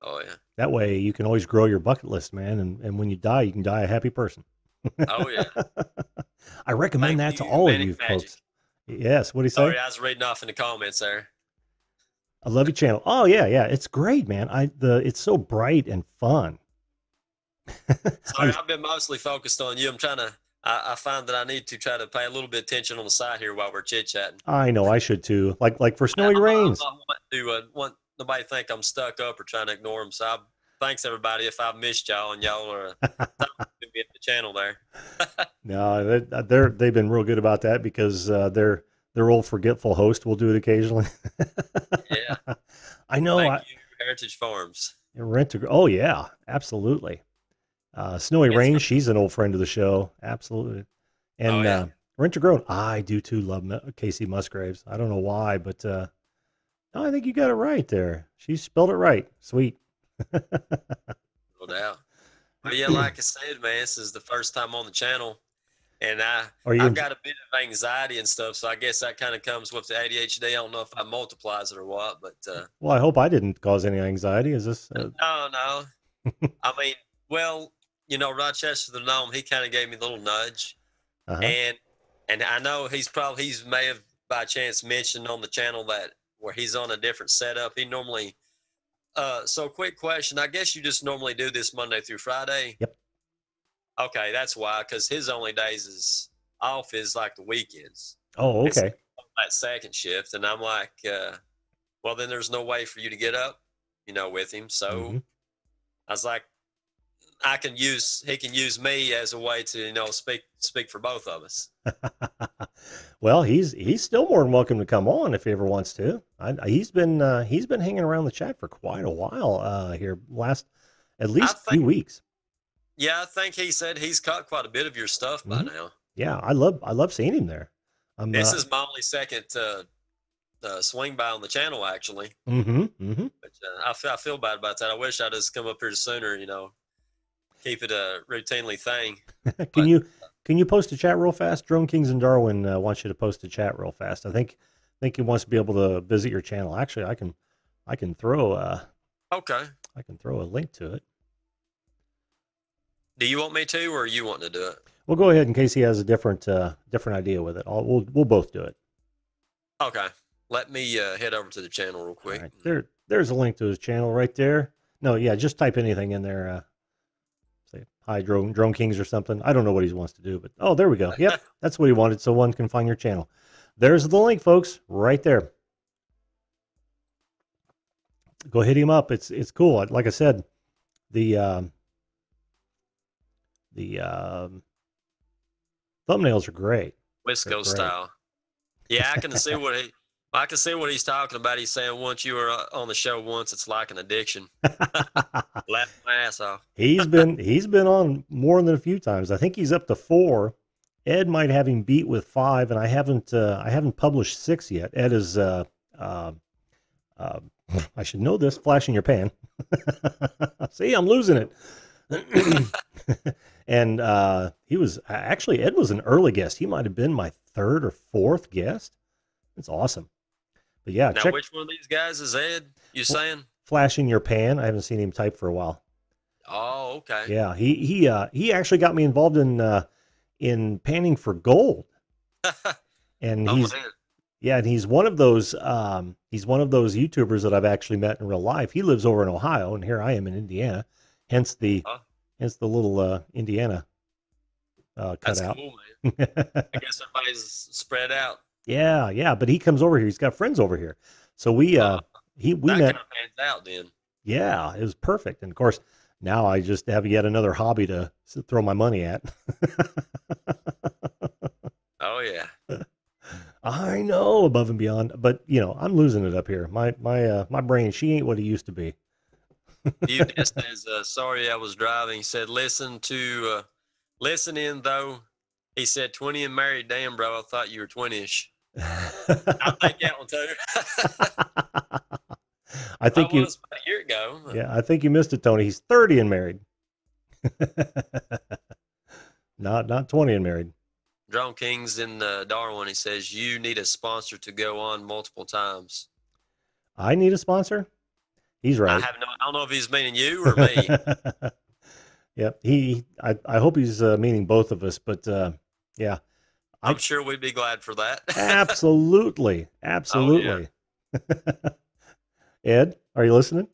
Oh, yeah. That way you can always grow your bucket list, man. And when you die, you can die a happy person. Oh, yeah. I recommend that to all of you folks. Yes. What do you say? Sorry, I was reading off in the comments there. I love your channel. Oh, yeah. It's great, man. It's so bright and fun. Sorry, I've been mostly focused on you. I'm trying to, I find that I need to try to pay a little bit of attention on the side here while we're chit-chatting. I know, I should too. Like for Snowy Rains. I want nobody to think I'm stuck up or trying to ignore them. So thanks, everybody, if I've missed y'all and y'all are to be at the channel there. No, they've been real good about that because their old forgetful host will do it occasionally. Yeah. I know. Thank you, Heritage Farms. Oh, yeah, absolutely. Snowy Rain, she's an old friend of the show. Absolutely. And Rent a Grown, I do too love Casey Musgraves. I don't know why, but no, I think you got it right there. She spelled it right. Sweet. No doubt. But yeah, like I said, man, this is the first time on the channel. And I've got a bit of anxiety and stuff, so I guess that kind of comes with the ADHD. I don't know if that multiplies it or what, but well, I hope I didn't cause any anxiety. Is this? No. I mean, well, you know, Rochester the Gnome, he kind of gave me a little nudge, and I know he may have by chance mentioned on the channel that where he's on a different setup. He normally. So quick question. I guess you just normally do this Monday through Friday. Yep. Okay, that's why, because his only days off is like the weekends. Oh, okay. That second shift, and I'm like, well, then there's no way for you to get up, you know, with him. So I was like, he can use me as a way to, you know, speak for both of us. Well, he's still more than welcome to come on if he ever wants to. He's been hanging around the chat for quite a while here, at least few weeks. Yeah, I think he said he's caught quite a bit of your stuff by now. Yeah, I love seeing him there. This is my only second swing by on the channel, actually. But I feel bad about that. I wish I'd just come up here sooner, you know. keep it a routinely thing. Can But you post a chat real fast? Drone Kings and Darwin wants you to post a chat real fast. I think he wants to be able to visit your channel. Actually, I can throw okay. I can throw a link to it. Do you want me to, or you want to do it? Well, go ahead in case he has a different idea with it. We'll both do it. Okay. Let me head over to the channel real All quick. right, there's a link to his channel right there. No, yeah, just type anything in there. Say hi drone kings or something. I don't know what he wants to do, but oh, there we go. Yep, that's what he wanted. So one can find your channel. There's the link, folks, right there. Go hit him up. It's cool. Like I said, the thumbnails are great. They're Wisco great. style. Yeah, I can see what he's talking about. He's saying once you were on the show once, it's like an addiction. Laugh my ass off. he's been on more than a few times. I think he's up to 4. Ed might have him beat with 5, and I haven't published 6 yet. Ed is I should know this. Flash in your pan. See, I'm losing it. And he was actually Ed was an early guest. He might have been my 3rd or 4th guest. It's awesome. But yeah, Now, which one of these guys is Ed? You saying? Flash in your pan. I haven't seen him type for a while. Oh, okay. Yeah, he actually got me involved in panning for gold. And Oh, he's man. yeah, and he's one of those YouTubers that I've actually met in real life. He lives over in Ohio, and here I am in Indiana. Hence the little Indiana That's cutout. cool, man. I guess everybody's spread out. Yeah, but he comes over here. He's got friends over here, so we That met. kind of pans out then. Yeah, it was perfect. And of course, now I just have yet another hobby to throw my money at. Oh, yeah. I know, above and beyond, but I'm losing it up here. My brain, she ain't what it used to be. Mutant says, sorry I was driving. He said, listen in though. He said 20 and married. Damn, bro, I thought you were 20-ish. I'll take that one too. I think was about a year ago. Yeah, I think you missed it, Tony. He's 30 and married. Not 20 and married. Drone Kings in Darwin, he says, you need a sponsor to go on multiple times. I need a sponsor? He's right. I don't know if he's meaning you or me. Yep. I hope he's meaning both of us, but yeah. I'm sure we'd be glad for that. Absolutely. Absolutely. Oh, yeah. Ed, are you listening?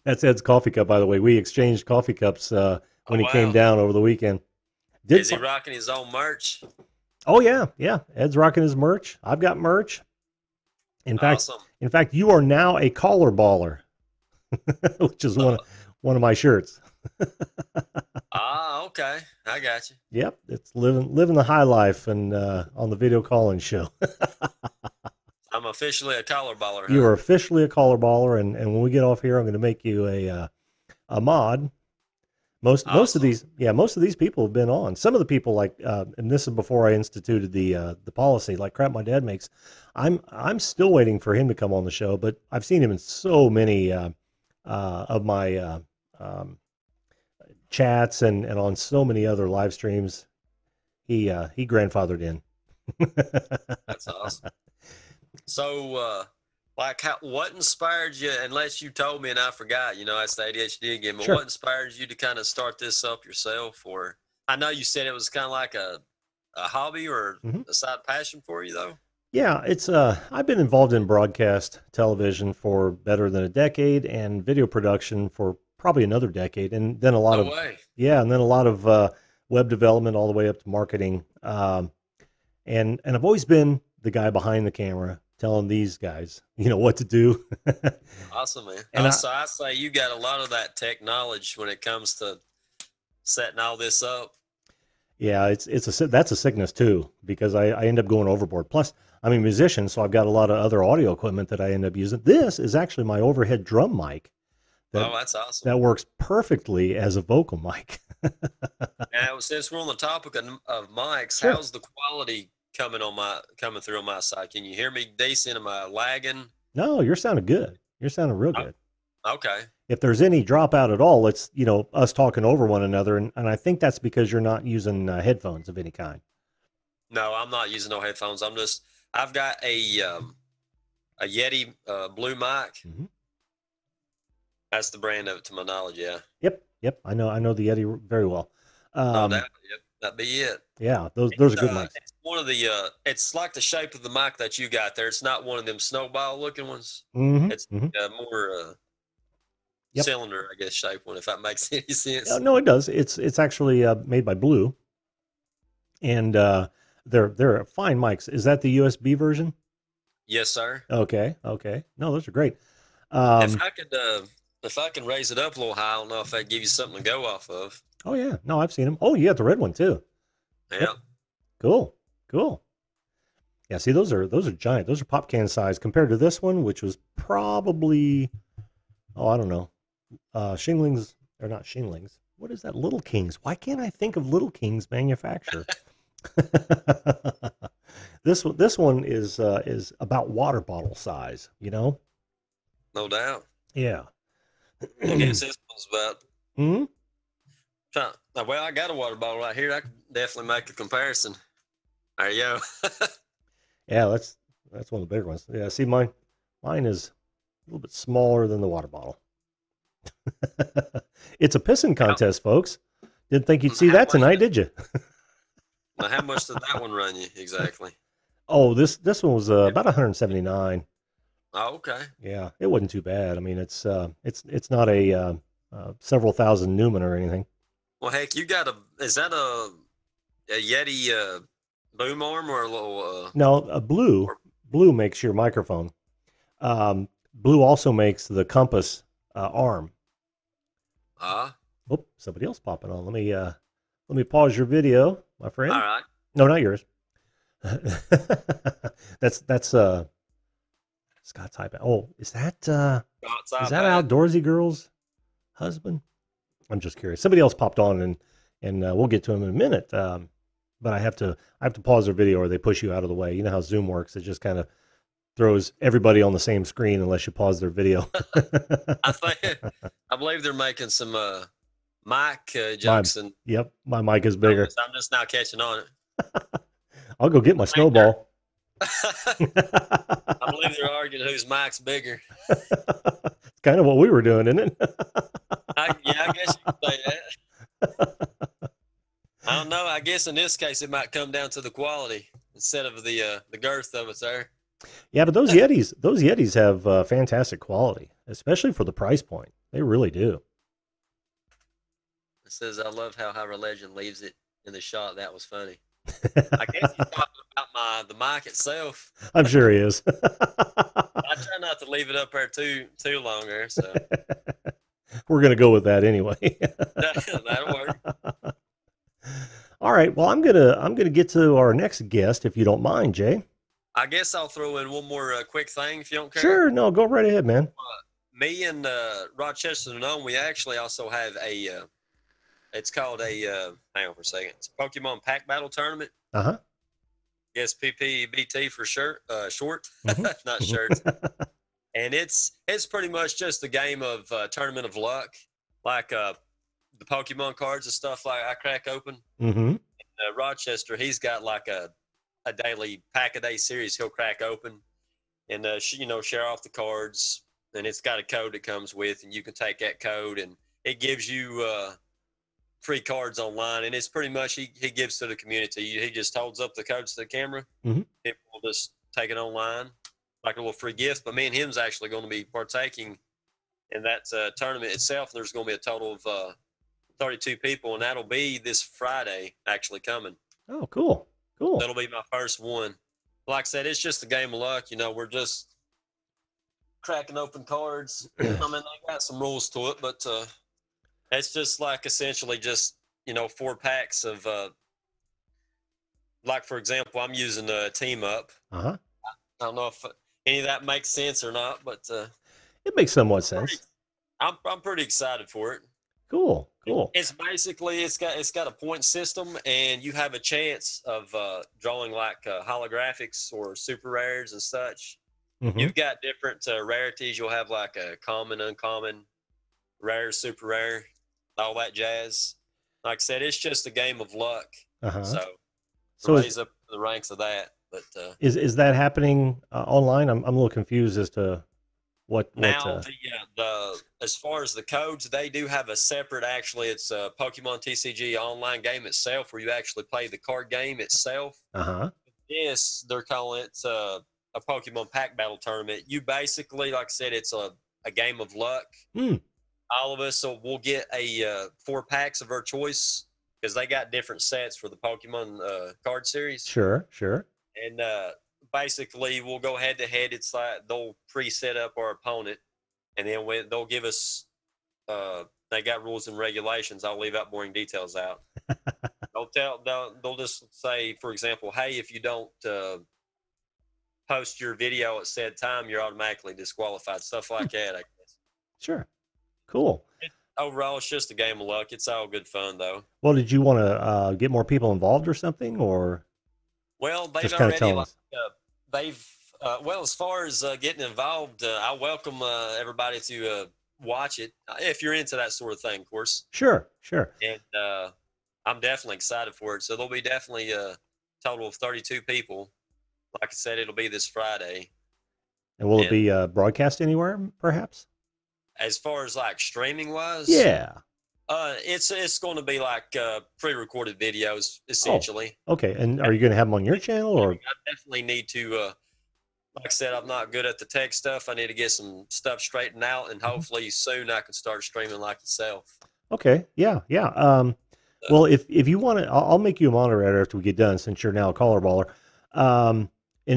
That's Ed's coffee cup, by the way. We exchanged coffee cups when he came down over the weekend. Is he rocking his own merch? Oh yeah. Ed's rocking his merch. I've got merch. In fact, you are now a collar baller, which is one of my shirts. Okay, I got you. Yep, it's living the high life and on the video calling show. I'm officially a collar baller. Huh? You are officially a collar baller, and when we get off here, I'm going to make you a mod. Most of these people have been on. Some of the people and this is before I instituted the policy. Like crap, my dad makes. I'm still waiting for him to come on the show, but I've seen him in so many of my chats and on so many other live streams. He grandfathered in. That's awesome. So, what inspired you, unless you told me and I forgot, that's the ADHD again, but What inspired you to kind of start this up yourself? Or I know you said it was kind of like a hobby or a side passion for you, though. Yeah, it's I've been involved in broadcast television for better than a decade and video production for probably another decade, and then a lot of web development all the way up to marketing. And I've always been the guy behind the camera telling these guys, what to do. Awesome, man. And I say you got a lot of that tech knowledge when it comes to setting all this up. Yeah, that's a sickness too, because I end up going overboard. Plus, I'm a musician, so I've got a lot of other audio equipment that I end up using. This is actually my overhead drum mic. That's awesome. That works perfectly as a vocal mic. Now, since we're on the topic of mics, how's the quality coming through on my side? Can you hear me decent? Am I lagging? No, you're sounding good. You're sounding real good. Okay. if there's any dropout at all, it's, us talking over one another. And I think that's because you're not using headphones of any kind. No, I'm not using no headphones. I've got a Yeti blue mic. Hmm. That's the brand of it, to my knowledge. Yeah. Yep. I know the Yeti very well. No Um, doubt. Yep. That'd be it. yeah, those are good mics. It's one of the. It's like the shape of the mic that you got there. It's not one of them snowball looking ones. Hmm. It's Hmm. more Yep. cylinder, I guess, shape one. If that makes any sense. No, it does. It's actually made by Blue, and they're fine mics. Is that the USB version? Yes, sir. Okay. No, those are great. If Um, I could, if I can raise it up a little high, I don't know if that'd give you something to go off of. oh yeah, no, I've seen them. Oh, you got the red one too. Yeah. Yep. Cool. Yeah, see, those are giant. Those are pop can size compared to this one, which was probably, I don't know, Shinglings or not Shinglings. What is that? Little Kings. Why can't I think of Little Kings manufacturer? This one is about water bottle size. No doubt. Yeah. I guess this one's about. Hmm. Well, I got a water bottle right here. I could definitely make a comparison. There you go. Yeah, that's one of the bigger ones. Yeah, see, mine is a little bit smaller than the water bottle. It's a pissing contest, folks. Didn't think you'd see that tonight, did you? Now, how much did that one run you exactly? Oh, this one was about 179. Oh, okay. Yeah, it wasn't too bad. I mean, it's not a several thousand Newman or anything. Well, heck, you got is that a Yeti boom arm or a little? No, Blue makes your microphone. Blue also makes the Compass arm. Oh, somebody else popping on. Let me pause your video, my friend. All right. No, not yours. That's Scott's iPad. Oh, is that Outdoorsy Girl's husband? I'm just curious. Somebody else popped on, and we'll get to him in a minute. But I have to pause their video, or they push you out of the way. You know how Zoom works; it just kind of throws everybody on the same screen unless you pause their video. I believe they're making some mic jokes, and yep, my mic is bigger. I'm just now catching on it. I'll go get my snowball. I believe they're arguing whose mic's bigger. It's kind of what we were doing, isn't it? I guess you could say that. I don't know. I guess in this case, it might come down to the quality instead of the girth of it, sir. Yeah, but those Yetis have fantastic quality, especially for the price point. They really do. It says, "I love how High Legend leaves it in the shot." That was funny. I guess he's talking about the mic itself. I'm sure he is. I try not to leave it up there too long there, so we're gonna go with that anyway. That'll work. All right. Well, I'm gonna get to our next guest, if you don't mind, Jay. I guess I'll throw in one more quick thing, if you don't care. Sure. No, go right ahead, man. Me and Rochester Nome, we actually also have a. It's called a. Hang on for a second. It's a Pokemon Pack Battle Tournament. Yes, PPBT for short, Mm-hmm. not shirts. And it's pretty much just a game of tournament of luck, like the Pokemon cards and stuff like I crack open. Mm-hmm. Rochester, he's got like a daily pack a day series he'll crack open, and share off the cards, and it's got a code that comes with, and you can take that code, and it gives you free cards online, and it's pretty much he gives to the community. He just holds up the codes to the camera. Mm-hmm. People will just take it online like a little free gift. But me and him's actually going to be partaking in that tournament itself. There's going to be a total of 32 people, and that'll be this Friday actually coming. Oh, cool. That'll be my first one. Like I said, it's just a game of luck. We're just cracking open cards. I mean, they got some rules to it, but it's just like essentially just 4 packs of like, for example, I'm using a Team Up. I don't know if any of that makes sense or not, but it makes somewhat sense. I'm pretty excited for it. Cool. It's basically it's got a point system, and you have a chance of drawing like holographics or super rares and such. Mm-hmm. You've got different rarities. You'll have like a common, uncommon, rare, super rare, all that jazz. Like I said, it's just a game of luck. Uh-huh. So So raise up the ranks of that. But is that happening online? I'm a little confused as to what now the as far as the codes, they do have a separate. Actually, it's a Pokemon TCG online game itself, where you actually play the card game itself. uh-huh. Yes, they're calling it a Pokemon pack battle tournament. You basically, like I said, it's a game of luck. Hmm. All of us, so we'll get a 4 packs of our choice because they got different sets for the Pokemon card series. Sure, sure. And basically, we'll go head to head. It's like they'll pre-set up our opponent, and then they'll give us. They got rules and regulations. I'll leave out boring details out. They'll just say, for example, hey, if you don't post your video at said time, you're automatically disqualified. Stuff like that, I guess. Sure. Cool. Overall, it's just a game of luck. It's all good fun, though. Well, did you want to get more people involved or something, or Well, they've just kind of already tell us? they've well, as far as getting involved, I welcome everybody to watch it if you're into that sort of thing, of course. Sure, sure. And I'm definitely excited for it. So there'll be definitely a total of 32 people. Like I said, it'll be this Friday. And will it be broadcast anywhere, perhaps? As far as like streaming wise, Yeah. it's going to be like pre-recorded videos essentially. Oh, okay. And are you going to have them on your channel, or? I definitely need to. Like I said, I'm not good at the tech stuff. I need to get some stuff straightened out, and hopefully soon I can start streaming like yourself. Okay. Yeah. Yeah. Well, if you want to, I'll make you a moderator after we get done, since you're now a caller baller. And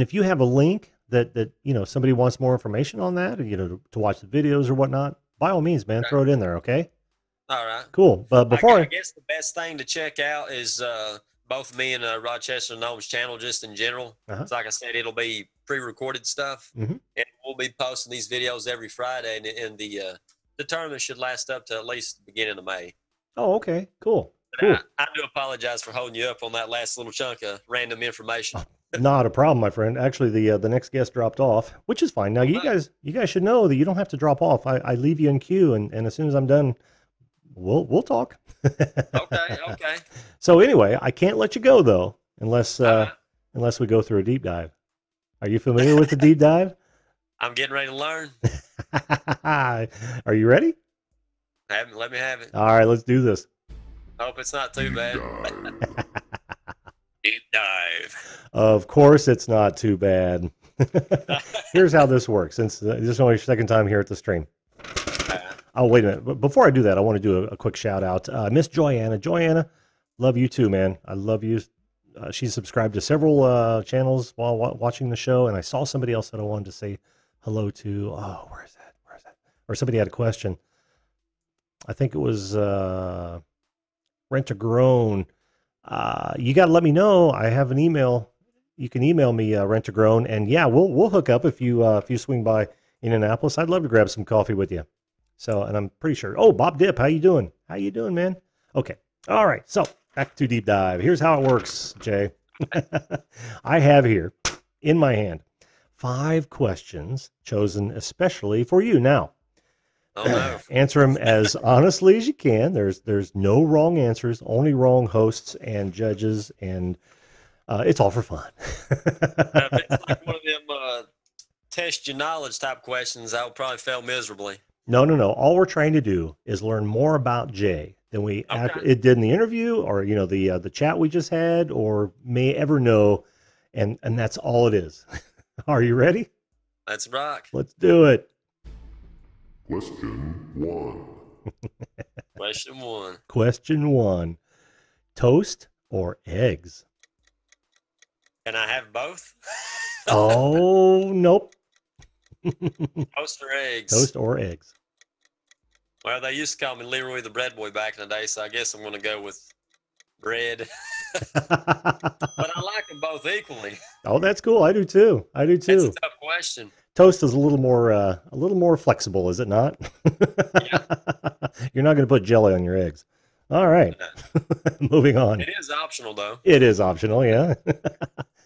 if you have a link that somebody wants more information on that, or, to watch the videos or whatnot, by all means, man, throw it in there. Okay. All right. Cool. But before I guess the best thing to check out is both me and Rochester Gnome's channel, just in general. It's like I said, it'll be pre-recorded stuff, and we'll be posting these videos every Friday, and the tournament should last up to at least the beginning of May. Oh, okay. Cool. Cool. I do apologize for holding you up on that last little chunk of random information. Not a problem, my friend. Actually, the next guest dropped off, which is fine. Now, you guys should know that you don't have to drop off. I leave you in queue, and as soon as I'm done, we'll talk. Okay. So anyway, I can't let you go though, unless we go through a deep dive. Are you familiar with the deep dive? I'm getting ready to learn. Are you ready? Let me have it. All right, let's do this. Hope it's not too bad. Deep dive. Of course, it's not too bad. Here's how this works. Since this is only your second time here at the stream. Oh, wait a minute. But before I do that, I want to do a quick shout out. Miss Joyanna. Joyanna, love you too, man. I love you. She's subscribed to several channels while watching the show, and I saw somebody else that I wanted to say hello to. Oh, where is that? Or somebody had a question. I think it was Rent a Groan. You got to let me know. I have an email. You can email me, Rent a Groan, and yeah, we'll hook up if you swing by Indianapolis. I'd love to grab some coffee with you. So, and I'm pretty sure. Oh, Bob Dip, how you doing? How you doing, man? Okay. All right. So back to deep dive. Here's how it works, Jay. I have here in my hand 5 questions chosen especially for you. Now, answer them as honestly as you can. There's no wrong answers, only wrong hosts and judges, and it's all for fun. It's like one of them test your knowledge type questions. I would probably fail miserably. No. All we're trying to do is learn more about Jay than we it did in the interview, or the chat we just had, or may ever know, and that's all it is. Are you ready? Let's rock. Let's do it. Question 1. Question 1. Toast or eggs? Can I have both? Oh, nope. Toast or eggs? Toast or eggs. Well, they used to call me Leroy the Bread Boy back in the day, so I guess I'm going to go with bread. But I like them both equally. Oh, that's cool. I do too. That's a tough question. Toast is a little more flexible, is it not? Yeah. You're not going to put jelly on your eggs. All right. Moving on. It is optional, though. It is optional, yeah.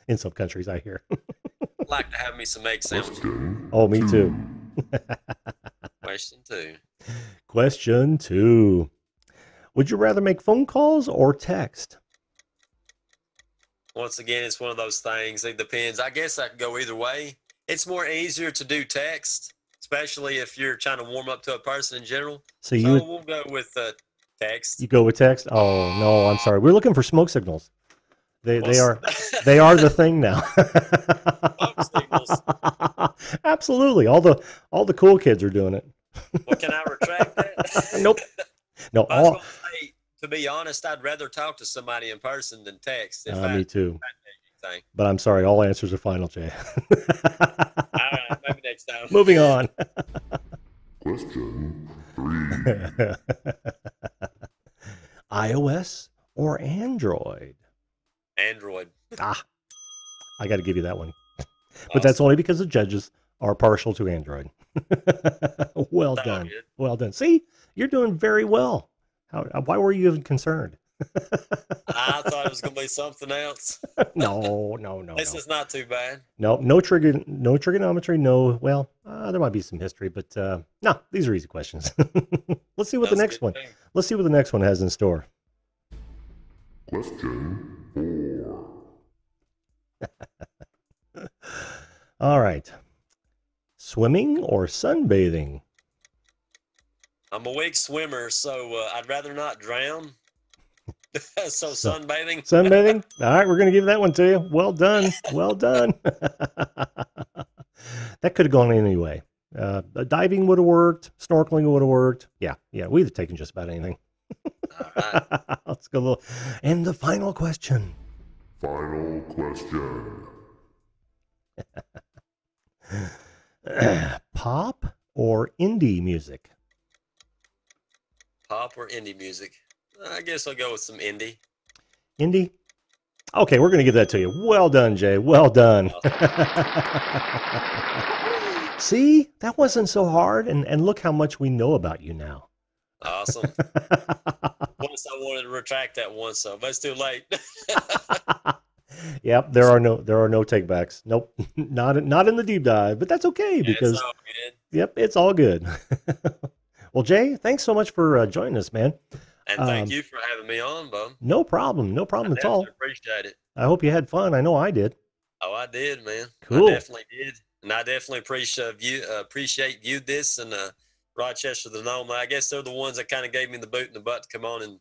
In some countries, I hear. I'd like to have me some egg sandwiches. Oh, me too. Question 2. Question 2. Would you rather make phone calls or text? Once again, it's one of those things. It depends. I guess I could go either way. It's more easier to do text, especially if you're trying to warm up to a person in general. So So we'll go with you text. go with text? Oh no, I'm sorry. We're looking for smoke signals. They Well, they are they are the thing now. smoke signals. Absolutely. All the cool kids are doing it. Well, can I retract that? Nope. No, I was all going to say, to be honest, I'd rather talk to somebody in person than text. me too. Anything. But I'm sorry, all answers are final, Jay. All right, maybe next time. Moving on. Question 3. iOS or Android? Android. I got to give you that one. But that's only because the judges are partial to Android. Well done. Good. Well done. See, you're doing very well. Why were you even concerned? I thought it was going to be something else. No. This is not too bad. No trigonometry. No. Well, there might be some history, but no, these are easy questions. Let's see what the next one. Let's see what the next one has in store. Question 4. All right. Swimming or sunbathing? I'm a weak swimmer, so I'd rather not drown. So sunbathing. Sunbathing? All right, we're going to give that one to you. Well done. Well done. That could have gone any way. Diving would have worked. Snorkeling would have worked. Yeah, we'd have taken just about anything. All right. Let's go a little. And the final question. Final question. Pop or indie music? Pop or indie music? I guess I'll go with some indie. Indie? Okay, we're going to give that to you. Well done, Jay. Well done. See, that wasn't so hard. And look how much we know about you now. Awesome. Once I wanted to retract that one, but it's too late. Yep, there are no takebacks. Nope, not in the deep dive, but that's okay because it's all good. Yep, it's all good. Well, Jay, thanks so much for joining us, man. And thank you for having me on, Bo. No problem at all. Appreciate it. I hope you had fun. I know I did. Oh, I did, man. Cool. I definitely did, and I definitely appreciate you this and Rochester the Gnome. I guess they're the ones that kind of gave me the boot in the butt to come on and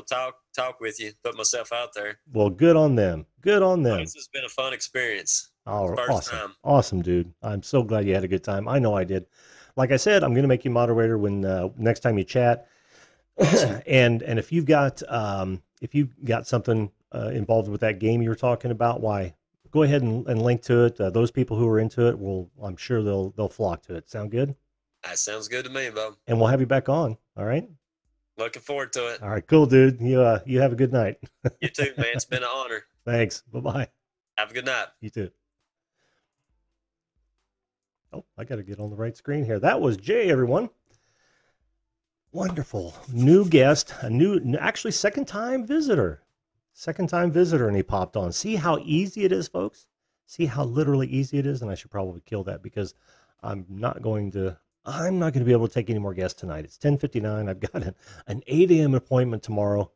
talk with you, put myself out there. Well, good on them. Good on them. This has been a fun experience. Oh, First awesome. time. Awesome, dude. I'm so glad you had a good time. I know I did. Like I said, I'm going to make you moderator when next time you chat. and if you've got something involved with that game you were talking about, why go ahead and link to it. Those people who are into it I'm sure they'll flock to it. Sound good? That sounds good to me, Bo. And we'll have you back on. All right. Looking forward to it. All right, cool, dude. You have a good night. You too, man. It's been an honor. Thanks. Bye-bye. Have a good night. You too. Oh, I got to get on the right screen here. That was Jay, everyone. Wonderful. New guest, actually second-time visitor. And he popped on. See how easy it is, folks? See how literally easy it is? And I should probably kill that because I'm not going to be able to take any more guests tonight. It's 10:59. I've got an 8 a.m. appointment tomorrow.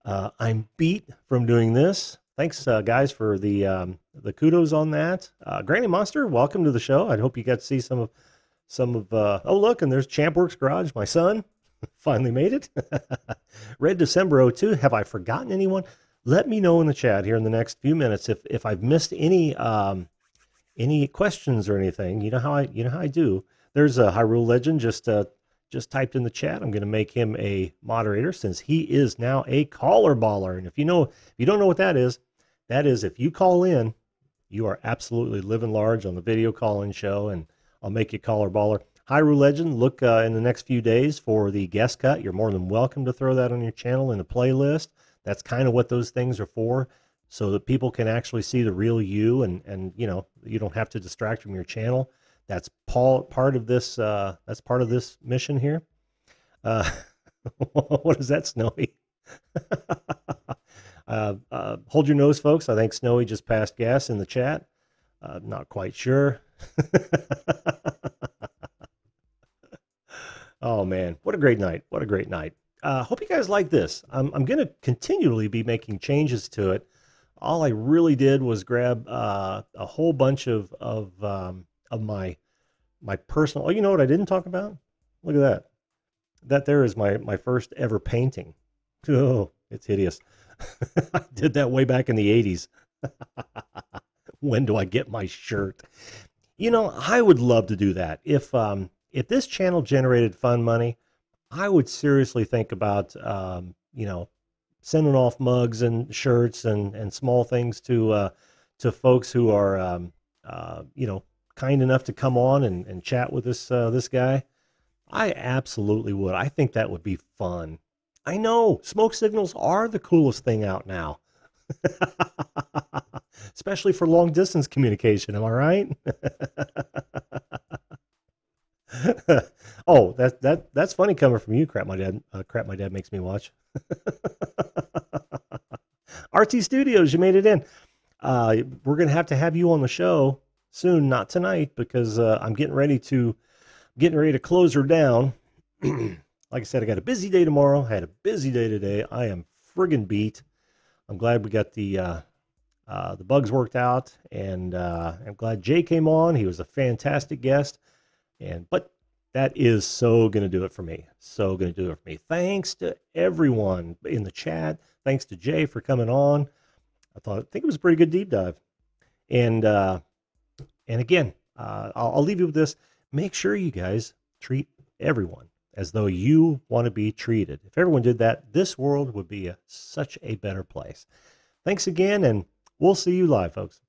I'm beat from doing this. Thanks, guys, for the kudos on that. Granny Monster, welcome to the show. I hope you got to see some of. Oh, look, and there's Champworks Garage, my son. Finally made it. Red December 02. Have I forgotten anyone? Let me know in the chat here in the next few minutes if I've missed any questions or anything. You know how I do. There's a Hyrule Legend just typed in the chat. I'm going to make him a moderator since he is now a caller baller. And if you don't know what that is if you call in, you are absolutely living large on the video call-in show, and I'll make you caller baller. Hyrule Legend, look in the next few days for the guest cut. You're more than welcome to throw that on your channel in the playlist. That's kind of what those things are for, so that people can actually see the real you, and you don't have to distract from your channel. That's part of this. That's part of this mission here. What is that, Snowy? Hold your nose, folks. I think Snowy just passed gas in the chat. Not quite sure. man, what a great night. What a great night. Hope you guys like this. I'm going to continually be making changes to it. All I really did was grab a whole bunch of my personal. Oh, you know what I didn't talk about? Look at that. That there is my first ever painting. Oh, it's hideous. I did that way back in the 80s. When do I get my shirt? You know, I would love to do that. If this channel generated fun money, I would seriously think about you know, sending off mugs and shirts and small things to folks who are you know, kind enough to come on and chat with this guy. I absolutely would. I think that would be fun. I know smoke signals are the coolest thing out now. Especially for long distance communication, am I right? Oh, that's funny coming from you, crap my dad makes me watch. RT Studios, you made it in. We're gonna have you on the show soon, not tonight, because I'm getting ready to close her down. Like I said, I got a busy day tomorrow. I had a busy day today. I am friggin' beat. I'm glad we got the bugs worked out, and I'm glad Jay came on. He was a fantastic guest, but that is so going to do it for me. So going to do it for me. Thanks to everyone in the chat. Thanks to Jay for coming on. I think it was a pretty good deep dive. And again, I'll leave you with this. Make sure you guys treat everyone as though you want to be treated. If everyone did that, this world would be such a better place. Thanks again, and we'll see you live, folks.